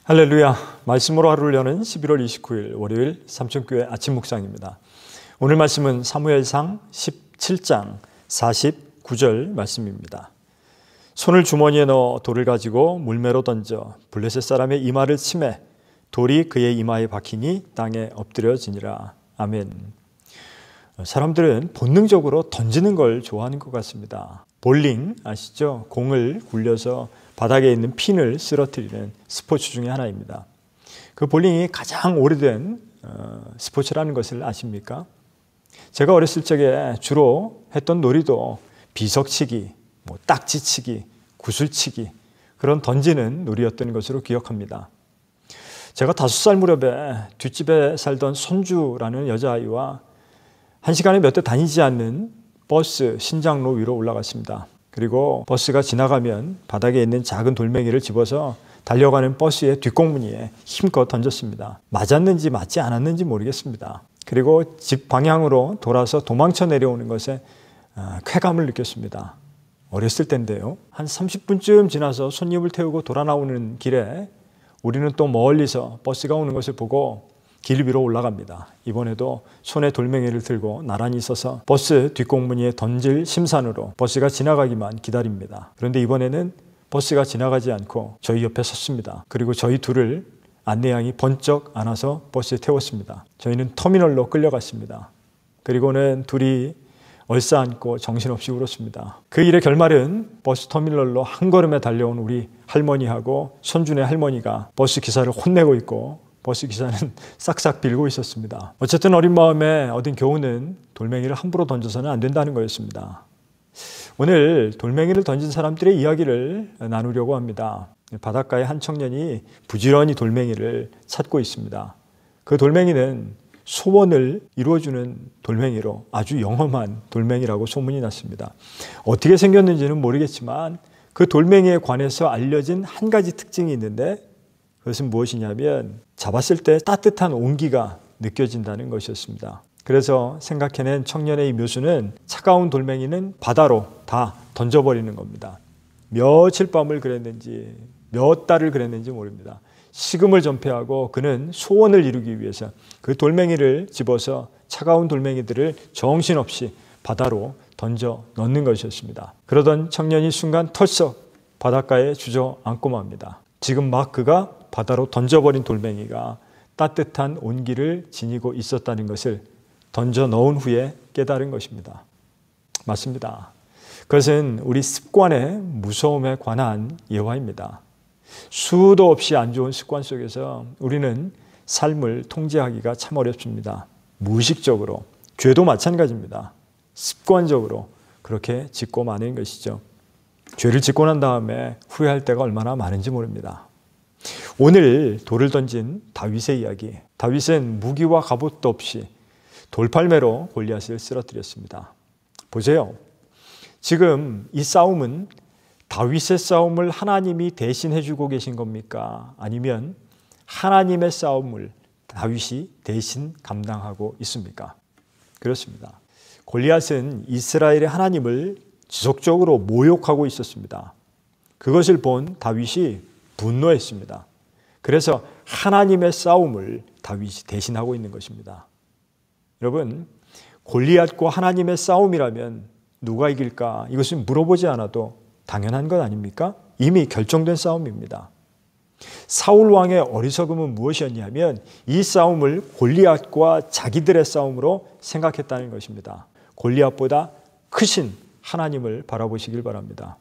할렐루야. 말씀으로 하루를 여는 11월 29일 월요일 삼천교회 아침 묵상입니다. 오늘 말씀은 사무엘상 17장 49절 말씀입니다. 손을 주머니에 넣어 돌을 가지고 물매로 던져 블레셋 사람의 이마를 치매 돌이 그의 이마에 박히니 땅에 엎드려지니라. 아멘. 사람들은 본능적으로 던지는 걸 좋아하는 것 같습니다. 볼링 아시죠? 공을 굴려서 바닥에 있는 핀을 쓰러뜨리는 스포츠 중에 하나입니다. 그 볼링이 가장 오래된 스포츠라는 것을 아십니까? 제가 어렸을 적에 주로 했던 놀이도 비석치기, 딱지치기, 구슬치기 그런 던지는 놀이였던 것으로 기억합니다. 제가 5살 무렵에 뒷집에 살던 손주라는 여자아이와 한 시간에 몇 대 다니지 않는 버스 신장로 위로 올라갔습니다. 그리고 버스가 지나가면 바닥에 있는 작은 돌멩이를 집어서 달려가는 버스의 뒷공무니에 힘껏 던졌습니다. 맞았는지 맞지 않았는지 모르겠습니다. 그리고 집 방향으로 돌아서 도망쳐 내려오는 것에 쾌감을 느꼈습니다. 어렸을 때인데요. 한 30분쯤 지나서 손님을 태우고 돌아 나오는 길에 우리는 또 멀리서 버스가 오는 것을 보고 길 위로 올라갑니다. 이번에도 손에 돌멩이를 들고 나란히 서서 버스 뒷공무니에 던질 심산으로 버스가 지나가기만 기다립니다. 그런데 이번에는 버스가 지나가지 않고 저희 옆에 섰습니다. 그리고 저희 둘을 안내양이 번쩍 안아서 버스에 태웠습니다. 저희는 터미널로 끌려갔습니다. 그리고는 둘이 얼싸안고 정신없이 울었습니다. 그 일의 결말은 버스 터미널로 한 걸음에 달려온 우리 할머니하고 손주네 할머니가 버스 기사를 혼내고 있고 버스 기사는 싹싹 빌고 있었습니다. 어쨌든 어린 마음에 얻은 교훈은 돌멩이를 함부로 던져서는 안 된다는 거였습니다. 오늘 돌멩이를 던진 사람들의 이야기를 나누려고 합니다. 바닷가에 한 청년이 부지런히 돌멩이를 찾고 있습니다. 그 돌멩이는 소원을 이루어주는 돌멩이로 아주 영험한 돌멩이라고 소문이 났습니다. 어떻게 생겼는지는 모르겠지만 그 돌멩이에 관해서 알려진 한 가지 특징이 있는데 그것은 무엇이냐면 잡았을 때 따뜻한 온기가 느껴진다는 것이었습니다. 그래서 생각해낸 청년의 이 묘수는 차가운 돌멩이는 바다로 다 던져버리는 겁니다. 며칠 밤을 그랬는지 몇 달을 그랬는지 모릅니다. 식음을 전폐하고 그는 소원을 이루기 위해서 그 돌멩이를 집어서 차가운 돌멩이들을 정신없이 바다로 던져 넣는 것이었습니다. 그러던 청년이 순간 털썩 바닷가에 주저앉고 맙니다. 지금 막 그가 바다로 던져버린 돌멩이가 따뜻한 온기를 지니고 있었다는 것을 던져 넣은 후에 깨달은 것입니다. 맞습니다. 그것은 우리 습관의 무서움에 관한 예화입니다. 수도 없이 안 좋은 습관 속에서 우리는 삶을 통제하기가 참 어렵습니다. 무의식적으로, 죄도 마찬가지입니다. 습관적으로 그렇게 짓고 마는 것이죠. 죄를 짓고 난 다음에 후회할 때가 얼마나 많은지 모릅니다. 오늘 돌을 던진 다윗의 이야기. 다윗은 무기와 갑옷도 없이 돌팔매로 골리앗을 쓰러뜨렸습니다. 보세요. 지금 이 싸움은 다윗의 싸움을 하나님이 대신해 주고 계신 겁니까? 아니면 하나님의 싸움을 다윗이 대신 감당하고 있습니까? 그렇습니다. 골리앗은 이스라엘의 하나님을 지속적으로 모욕하고 있었습니다. 그것을 본 다윗이 분노했습니다. 그래서 하나님의 싸움을 다윗이 대신하고 있는 것입니다. 여러분, 골리앗과 하나님의 싸움이라면 누가 이길까? 이것은 물어보지 않아도 당연한 것 아닙니까? 이미 결정된 싸움입니다. 사울 왕의 어리석음은 무엇이었냐면 이 싸움을 골리앗과 자기들의 싸움으로 생각했다는 것입니다. 골리앗보다 크신 하나님을 바라보시길 바랍니다.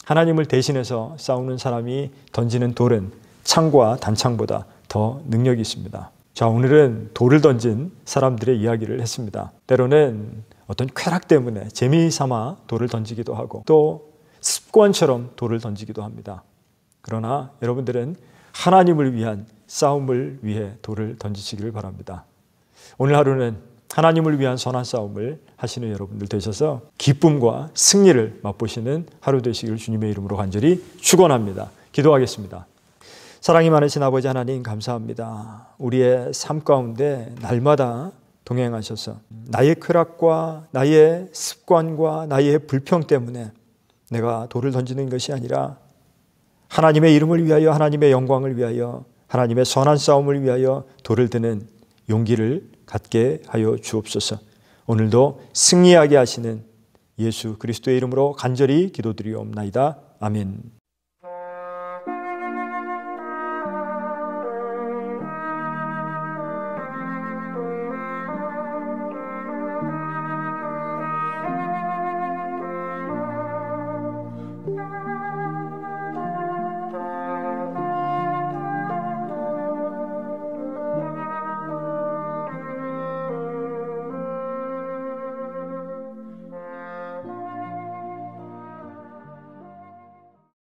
하나님을 대신해서 싸우는 사람이 던지는 돌은 창과 단창보다 더 능력이 있습니다. 자, 오늘은 돌을 던진 사람들의 이야기를 했습니다. 때로는 어떤 쾌락 때문에 재미삼아 돌을 던지기도 하고 또 습관처럼 돌을 던지기도 합니다. 그러나 여러분들은 하나님을 위한 싸움을 위해 돌을 던지시기를 바랍니다. 오늘 하루는 하나님을 위한 선한 싸움을 하시는 여러분들 되셔서 기쁨과 승리를 맛보시는 하루 되시길 주님의 이름으로 간절히 축원합니다. 기도하겠습니다. 사랑이 많으신 아버지 하나님 감사합니다. 우리의 삶 가운데 날마다 동행하셔서 나의 쾌락과 나의 습관과 나의 불평 때문에 내가 돌을 던지는 것이 아니라 하나님의 이름을 위하여 하나님의 영광을 위하여 하나님의 선한 싸움을 위하여 돌을 드는 용기를 갖게 하여 주옵소서. 오늘도 승리하게 하시는 예수 그리스도의 이름으로 간절히 기도드리옵나이다. 아멘.